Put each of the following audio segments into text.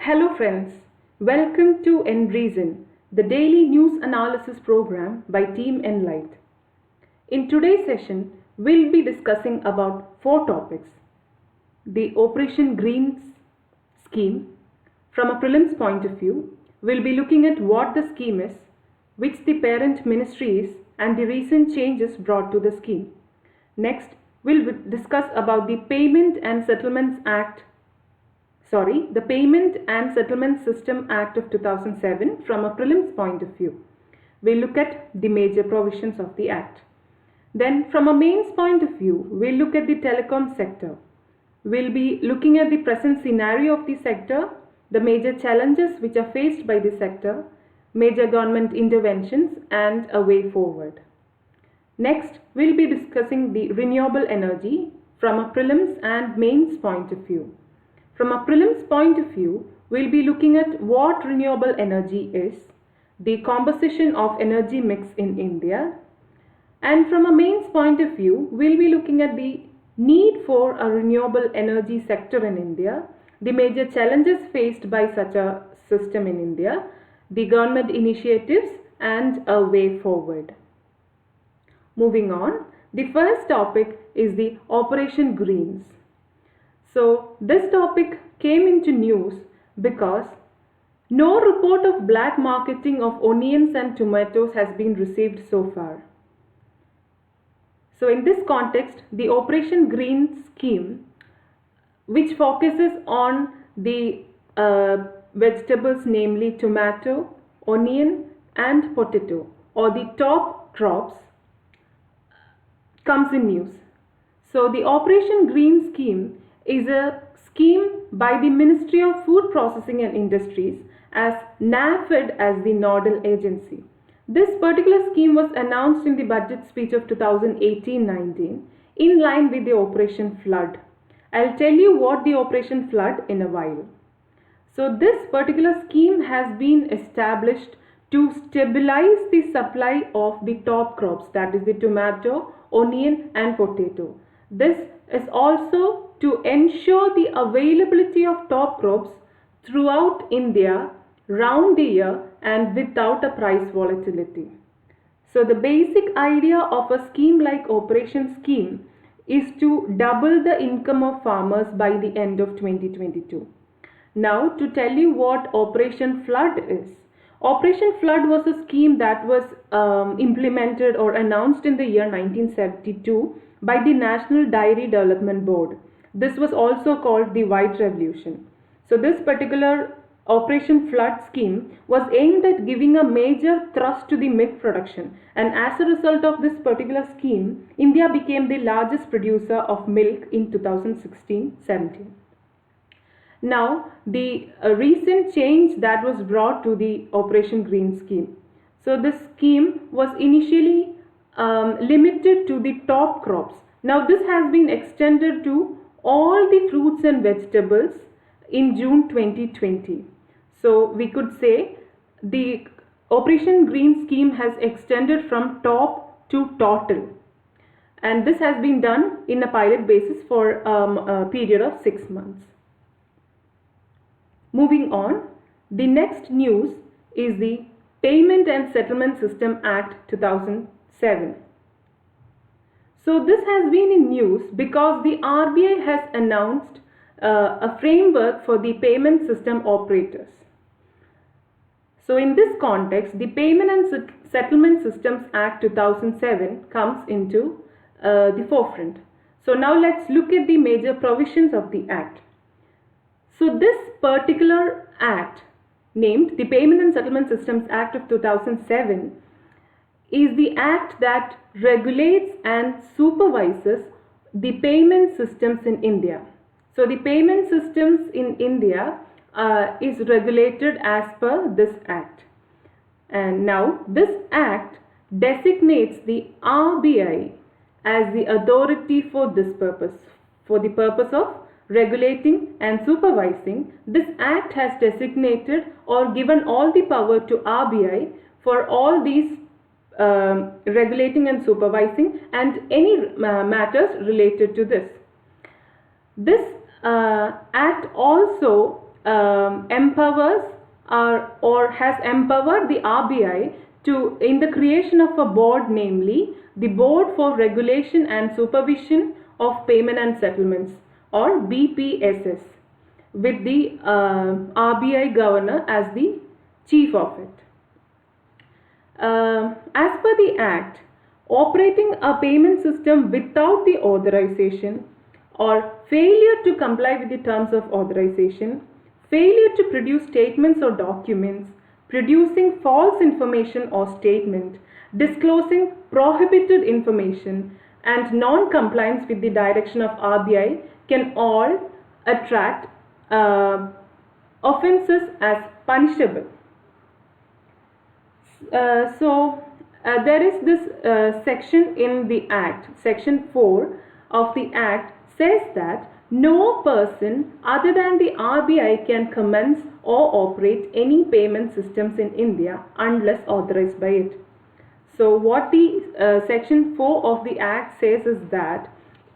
Hello friends, welcome to ENbreezEN, the daily news analysis program by Team Enlight. In today's session, we'll be discussing about 4 topics. The Operation Greens scheme. From a prelims point of view, we'll be looking at what the scheme is, which the parent ministry is, and the recent changes brought to the scheme. Next, we'll discuss about the Payment and Settlements System Act of 2007 from a prelims point of view. We'll look at the major provisions of the Act. Then from a mains point of view, we'll look at the telecom sector. We'll be looking at the present scenario of the sector, the major challenges which are faced by the sector, major government interventions, and a way forward. Next, we'll be discussing the renewable energy from a prelims and mains point of view. From a prelims point of view, we'll be looking at what renewable energy is, the composition of energy mix in India, and from a mains point of view, we'll be looking at the need for a renewable energy sector in India, the major challenges faced by such a system in India, the government initiatives, and a way forward. Moving on, the first topic is the Operation Greens. So this topic came into news because no report of black marketing of onions and tomatoes has been received so far. So in this context, the Operation Greens scheme, which focuses on the vegetables, namely tomato, onion and potato, or the top crops, comes in news. So the Operation Green scheme is a scheme by the Ministry of Food Processing and Industries as NAFED as the nodal agency. This particular scheme was announced in the budget speech of 2018-19 in line with the Operation Flood. I'll tell you what the Operation Flood in a while. So this particular scheme has been established to stabilize the supply of the top crops, that is the tomato, onion and potato. This is also to ensure the availability of top crops throughout India round the year and without a price volatility. So the basic idea of a scheme like Operation Scheme is to double the income of farmers by the end of 2022. Now to tell you what Operation Flood is. Operation Flood was a scheme that was implemented or announced in the year 1972 by the National Dairy Development Board. This was also called the White Revolution. So this particular Operation Flood scheme was aimed at giving a major thrust to the milk production, and as a result of this particular scheme, India became the largest producer of milk in 2016-17. Now, the recent change that was brought to the Operation Green scheme. So this scheme was initially limited to the top crops. Now this has been extended to all the fruits and vegetables in June 2020. So we could say the Operation Green scheme has extended from top to total, and this has been done in a pilot basis for a period of 6 months. Moving on, the next news is the Payment and Settlement System Act 2007. So this has been in news because the RBI has announced a framework for the payment system operators. So in this context, the Payment and Settlement Systems Act 2007 comes into the forefront. So now let's look at the major provisions of the Act. So this particular Act, named the Payment and Settlement Systems Act of 2007, is the act that regulates and supervises the payment systems in India. So the payment systems in India is regulated as per this act. And now this act designates the RBI as the authority for this purpose. For the purpose of regulating and supervising, this act has designated or given all the power to RBI for all these regulating and supervising and any matters related to this. This act also empowers or has empowered the RBI to in the creation of a board, namely the Board for Regulation and Supervision of Payment and Settlements, or BPSS, with the RBI governor as the chief of it. As per the Act, operating a payment system without the authorization or failure to comply with the terms of authorization, failure to produce statements or documents, producing false information or statement, disclosing prohibited information, and non-compliance with the direction of RBI can all attract offences as punishable. There is this section in the Act, section 4 of the Act says that no person other than the RBI can commence or operate any payment systems in India unless authorized by it. So what the section 4 of the Act says is that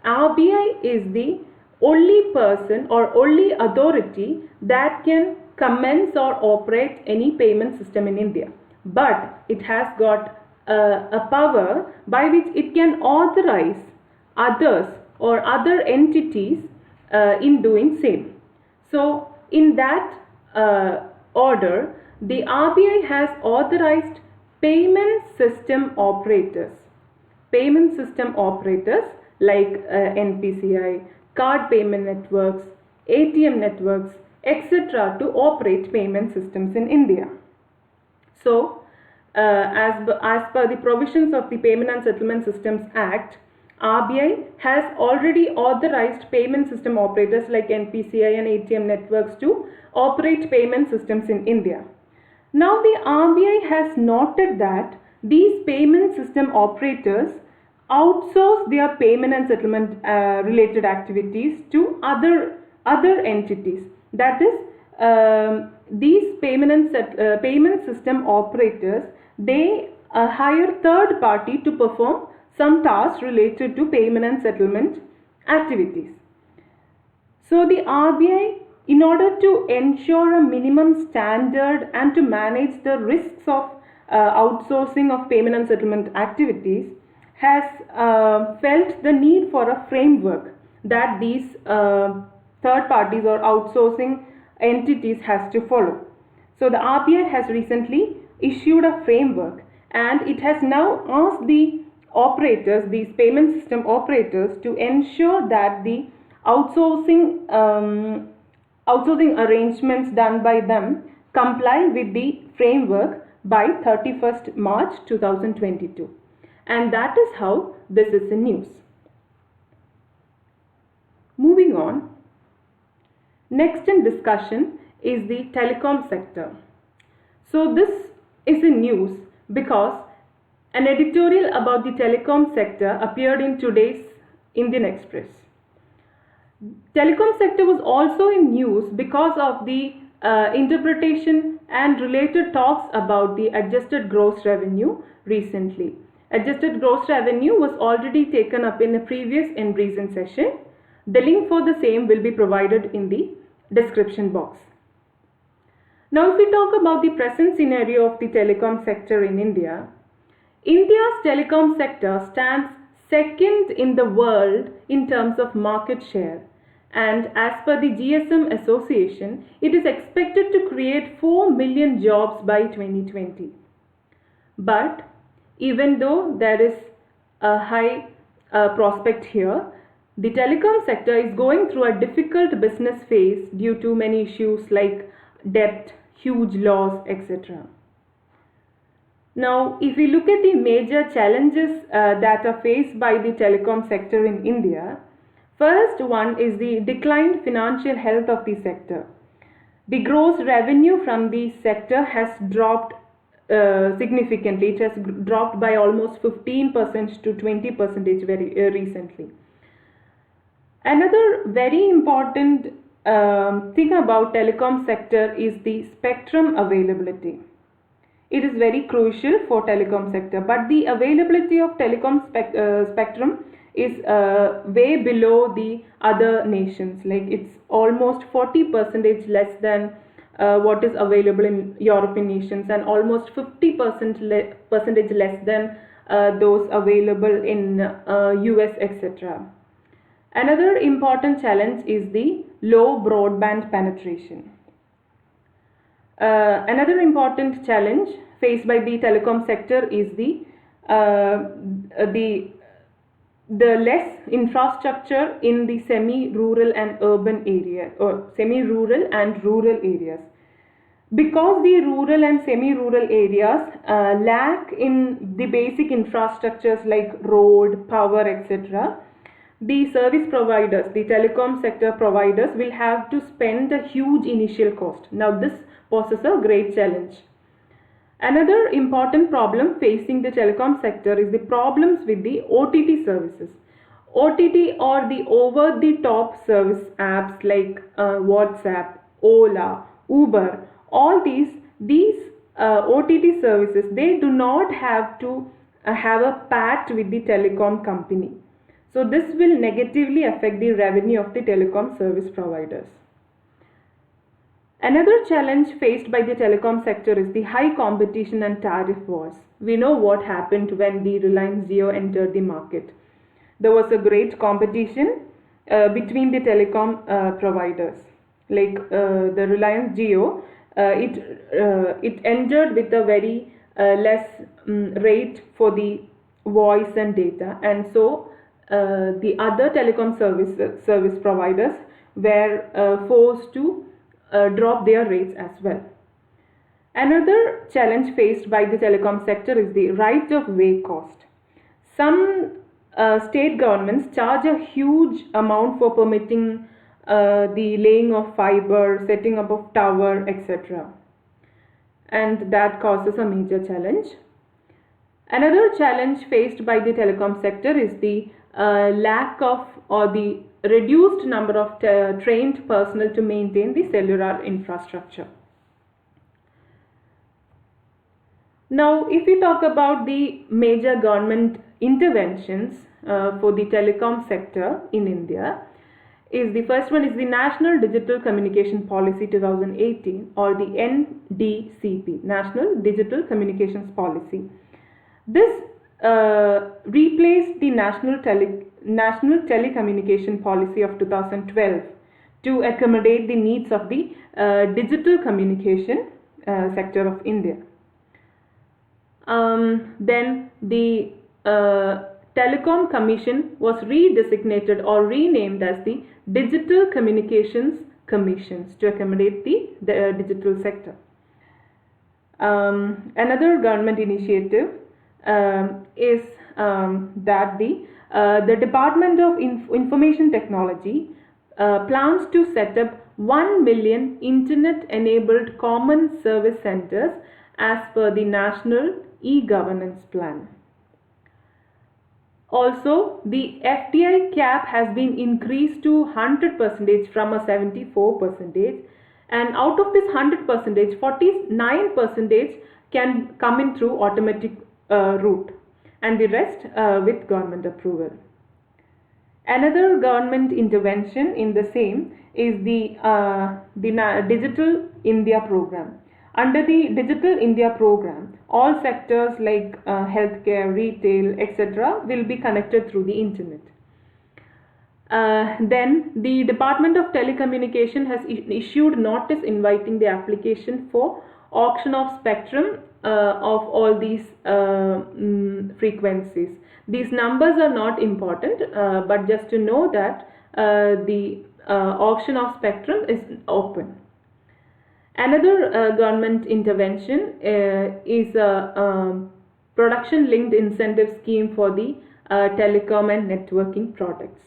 RBI is the only person or only authority that can commence or operate any payment system in India. But it has got a power by which it can authorize others or other entities in doing same. So in that order, the RBI has authorized payment system operators like NPCI, card payment networks, ATM networks, etc. to operate payment systems in India. So, as per the provisions of the Payment and Settlement Systems Act, RBI has already authorized payment system operators like NPCI and ATM networks to operate payment systems in India. Now, the RBI has noted that these payment system operators outsource their payment and settlement related activities to other entities. That is, these payment system operators, they hire third party to perform some tasks related to payment and settlement activities. So the RBI, in order to ensure a minimum standard and to manage the risks of outsourcing of payment and settlement activities, has felt the need for a framework that these third parties or outsourcing entities has to follow. So the RBI has recently issued a framework, and it has now asked the operators, these payment system operators, to ensure that the outsourcing arrangements done by them comply with the framework by 31st March 2022. And that is how this is in news. Moving on, next in discussion is the telecom sector. So this is in news because an editorial about the telecom sector appeared in today's Indian Express. Telecom sector was also in news because of the interpretation and related talks about the adjusted gross revenue recently. Adjusted gross revenue was already taken up in a previous ENbreezEN session. The link for the same will be provided in the description box. Now, if we talk about the present scenario of the telecom sector in India, India's telecom sector stands second in the world in terms of market share, and as per the GSM Association, it is expected to create 4 million jobs by 2020. But even though there is a high prospect here, the telecom sector is going through a difficult business phase due to many issues like debt, huge loss, etc. Now, if we look at the major challenges that are faced by the telecom sector in India, first one is the declined financial health of the sector. The gross revenue from the sector has dropped significantly. It has dropped by almost 15% to 20% very recently. Another very important thing about telecom sector is the spectrum availability. It is very crucial for telecom sector, but the availability of telecom spectrum is way below the other nations. Like it's almost 40% less than what is available in European nations, and almost 50% less than those available in US, etc. Another important challenge is the low broadband penetration. Another important challenge faced by the telecom sector is the the less infrastructure in the semi-rural and urban area, or semi-rural and rural areas. Because the rural and semi-rural areas lack in the basic infrastructures like road, power, etc., the service providers, the telecom sector providers, will have to spend a huge initial cost. Now this poses a great challenge. Another important problem facing the telecom sector is the problems with the OTT services. OTT, or the over-the-top service apps like WhatsApp, Ola, Uber, all these OTT services, they do not have to have a pact with the telecom company. So this will negatively affect the revenue of the telecom service providers. Another challenge faced by the telecom sector is the high competition and tariff wars. We know what happened when the Reliance Jio entered the market. There was a great competition between the telecom providers. Like the Reliance Jio, it entered with a very less rate for the voice and data, and so the other telecom service providers were forced to drop their rates as well. Another challenge faced by the telecom sector is the right of way cost. Some state governments charge a huge amount for permitting the laying of fiber, setting up of tower, etc. And that causes a major challenge. Another challenge faced by the telecom sector is the lack of, or the reduced number of trained personnel to maintain the cellular infrastructure. Now, if we talk about the major government interventions for the telecom sector in India, is the first one is the National Digital Communication Policy 2018, or the NDCP, National Digital Communications Policy. This replaced the National Telecommunication Policy of 2012 to accommodate the needs of the digital communication sector of India. Then the Telecom Commission was redesignated or renamed as the Digital Communications Commissions to accommodate the digital sector. Another government initiative is that the Department of Information Technology plans to set up 1 million internet-enabled common service centers as per the National E-Governance Plan. Also, the FDI cap has been increased to 100% from a 74%, and out of this 100%, 49% can come in through automatic route, and the rest with government approval. Another government intervention in the same is the Digital India program. Under the Digital India program, all sectors like healthcare, retail, etc. will be connected through the internet. Then the Department of Telecommunication has issued notice inviting the application for auction of spectrum of all these frequencies. These numbers are not important, but just to know that the auction of spectrum is open. Another government intervention is a production linked incentive scheme for the telecom and networking products.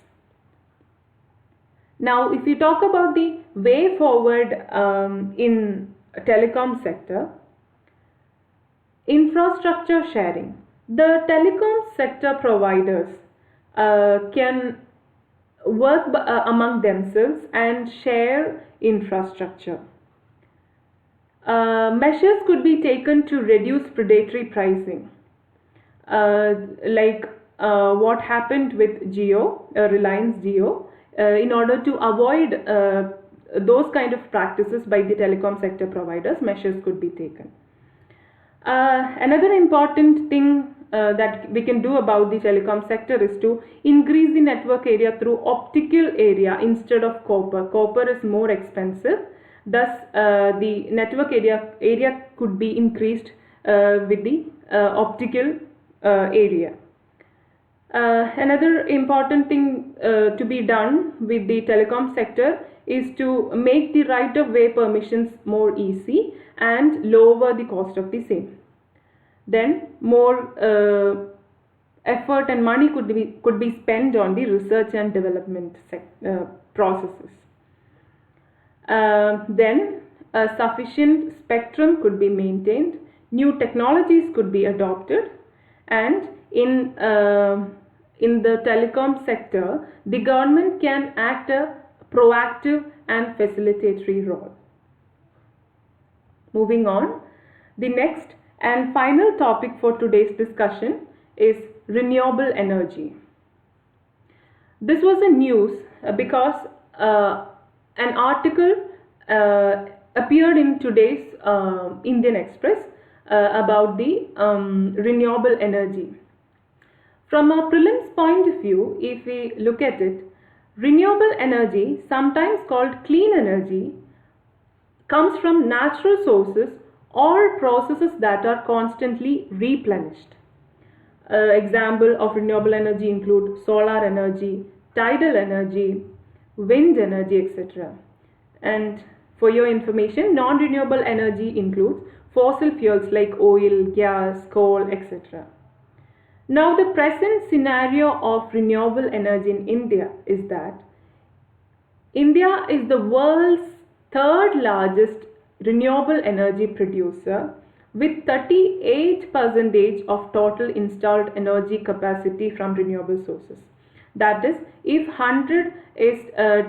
Now, if you talk about the way forward in telecom sector, infrastructure sharing. The telecom sector providers can work among themselves and share infrastructure. Measures could be taken to reduce predatory pricing, like what happened with Reliance Jio, in order to avoid those kind of practices by the telecom sector providers, measures could be taken. Another important thing that we can do about the telecom sector is to increase the network area through optical area instead of copper. Copper is more expensive, thus the network area could be increased with the optical area. Another important thing to be done with the telecom sector is to make the right of way permissions more easy and lower the cost of the same. Then more effort and money could be spent on the research and development processes. Then sufficient spectrum could be maintained, new technologies could be adopted, and in the telecom sector, the government can act a proactive and facilitatory role. Moving on, the next and final topic for today's discussion is renewable energy. This was a news because an article appeared in today's Indian Express about the renewable energy. From a prelims point of view, if we look at it, renewable energy, sometimes called clean energy, comes from natural sources or processes that are constantly replenished. Example of renewable energy include solar energy, tidal energy, wind energy, etc. And for your information, non-renewable energy includes fossil fuels like oil, gas, coal, etc. Now, the present scenario of renewable energy in India is that India is the world's third largest renewable energy producer with 38% of total installed energy capacity from renewable sources. That is, if 100 is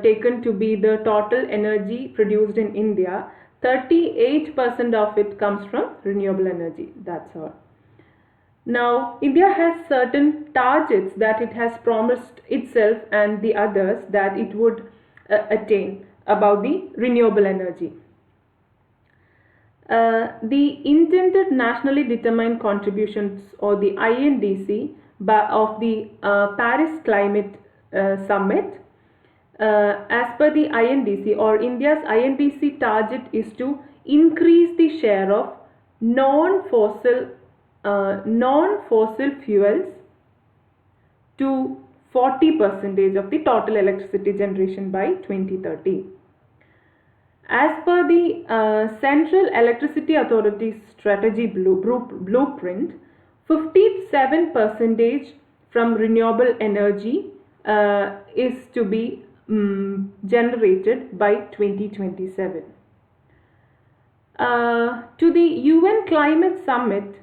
taken to be the total energy produced in India, 38% of it comes from renewable energy. That's all. Now, India has certain targets that it has promised itself and the others that it would attain about the renewable energy. The intended nationally determined contributions, or the INDC, of the Paris Climate Summit, as per the INDC, or India's INDC target is to increase the share of non-fossil fuels to 40% of the total electricity generation by 2030. As per the Central Electricity Authority's strategy blueprint, 57% from renewable energy is to be generated by 2027. To the UN Climate Summit,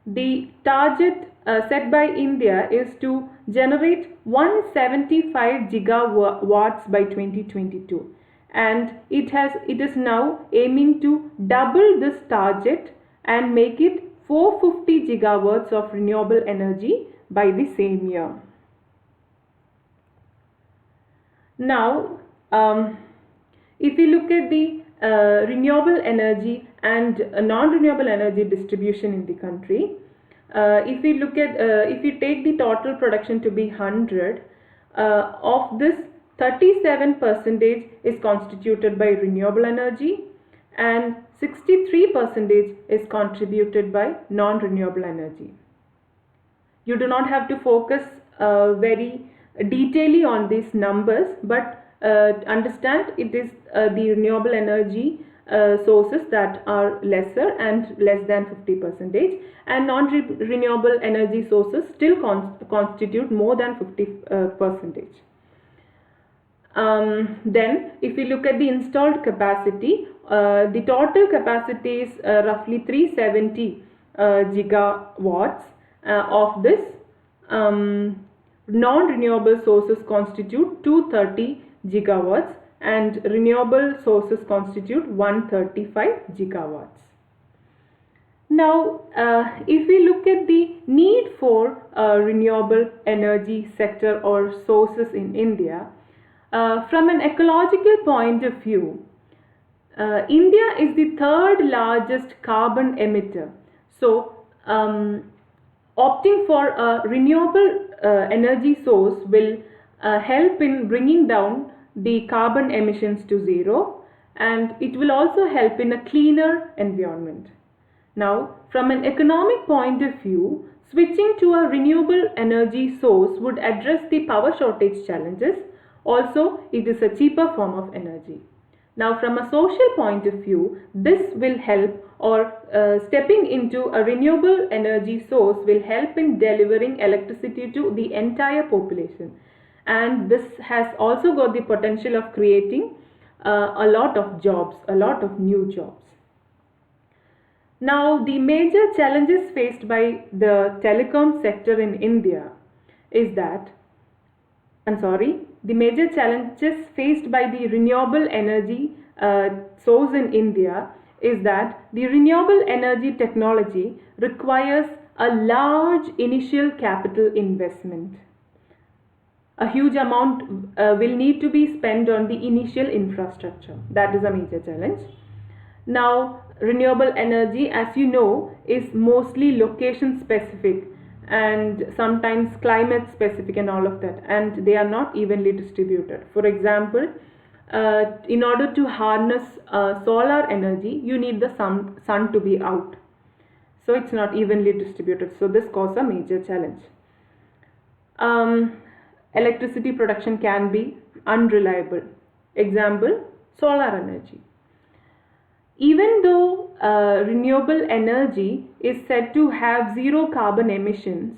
the target set by India is to generate 175 gigawatts by 2022, and it is now aiming to double this target and make it 450 gigawatts of renewable energy by the same year. Now, if we look at the renewable energy and non-renewable energy distribution in the country, if we take the total production to be 100, of this 37% is constituted by renewable energy and 63% is contributed by non-renewable energy. You do not have to focus very detailedly on these numbers, but understand it is the renewable energy sources that are lesser and less than 50%, and non-renewable energy sources still constitute more than 50%. Then if we look at the installed capacity, the total capacity is roughly 370 gigawatts. Of this, non-renewable sources constitute 230 gigawatts and renewable sources constitute 135 gigawatts. Now, if we look at the need for renewable energy sector or sources in India, from an ecological point of view, India is the third largest carbon emitter. So, opting for a renewable energy source will help in bringing down the carbon emissions to zero, and it will also help in a cleaner environment. Now, from an economic point of view, switching to a renewable energy source would address the power shortage challenges. Also, it is a cheaper form of energy. Now, from a social point of view, this will help, or stepping into a renewable energy source will help in delivering electricity to the entire population. And this has also got the potential of creating a lot of jobs, a lot of new jobs. Now, the major challenges faced by the telecom sector in India is that, the major challenges faced by the renewable energy source in India is that the renewable energy technology requires a large initial capital investment. A huge amount will need to be spent on the initial infrastructure. That is a major challenge. Now, renewable energy, as you know, is mostly location specific and sometimes climate specific and all of that, and they are not evenly distributed. For example, in order to harness solar energy, you need the sun to be out. So it's not evenly distributed. So this causes a major challenge. Electricity production can be unreliable. Example, solar energy. Even though renewable energy is said to have zero carbon emissions,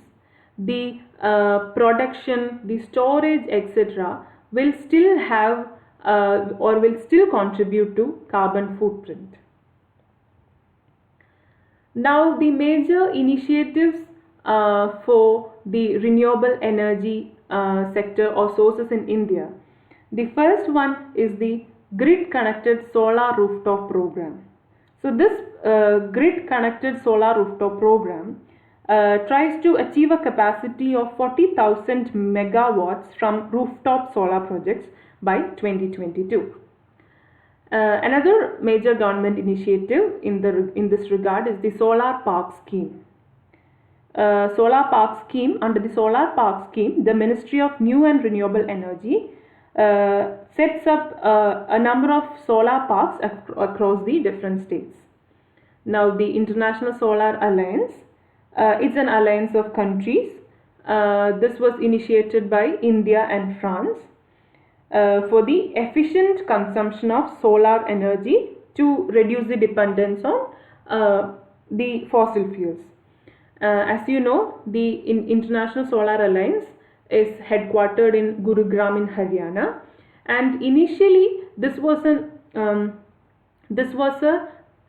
the production, the storage, etc. will still have or will still contribute to carbon footprint. Now, the major initiatives for the renewable energy sector or sources in India. The first one is the Grid Connected Solar Rooftop Program. So this Grid Connected Solar Rooftop Program tries to achieve a capacity of 40,000 megawatts from rooftop solar projects by 2022. Another major government initiative in this regard is the Solar Park Scheme. Under the Solar Park Scheme, the Ministry of New and Renewable Energy sets up a number of solar parks across the different states. Now, the International Solar Alliance, it's an alliance of countries. This was initiated by India and France for the efficient consumption of solar energy to reduce the dependence on the fossil fuels. As you know, the International Solar Alliance is headquartered in Gurugram in Haryana, and initially this was a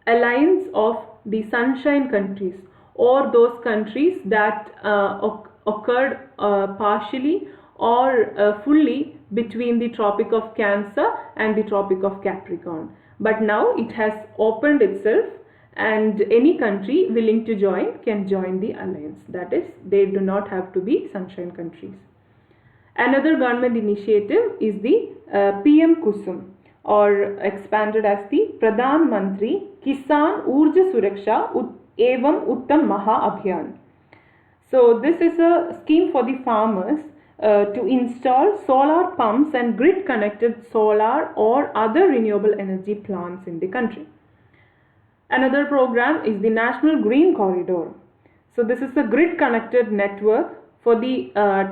alliance of the sunshine countries, or those countries that occurred partially or fully between the Tropic of Cancer and the Tropic of Capricorn. But now it has opened itself, and any country willing to join can join the alliance. That is, they do not have to be sunshine countries. Another government initiative is the PM Kusum, or expanded as the Pradhan Mantri Kisan Urja Suraksha Evam Uttam Maha Abhiyan. So this is a scheme for the farmers to install solar pumps and grid connected solar or other renewable energy plants in the country. Another program is the National Green Corridor. So this is a grid connected network for the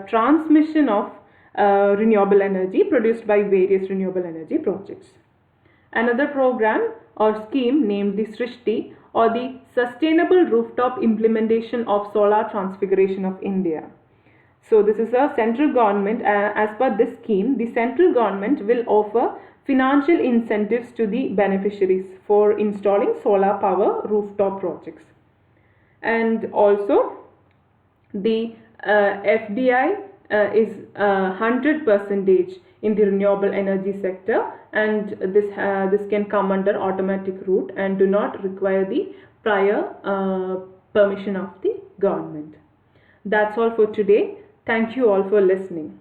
transmission of renewable energy produced by various renewable energy projects. Another program or scheme named the Srishti, or the Sustainable Rooftop Implementation of Solar Transfiguration of India. So this is a central government, as per this scheme, the central government will offer financial incentives to the beneficiaries for installing solar power rooftop projects. And also the FDI is 100% in the renewable energy sector, and this can come under automatic route and do not require the prior permission of the government. That's all for today. Thank you all for listening.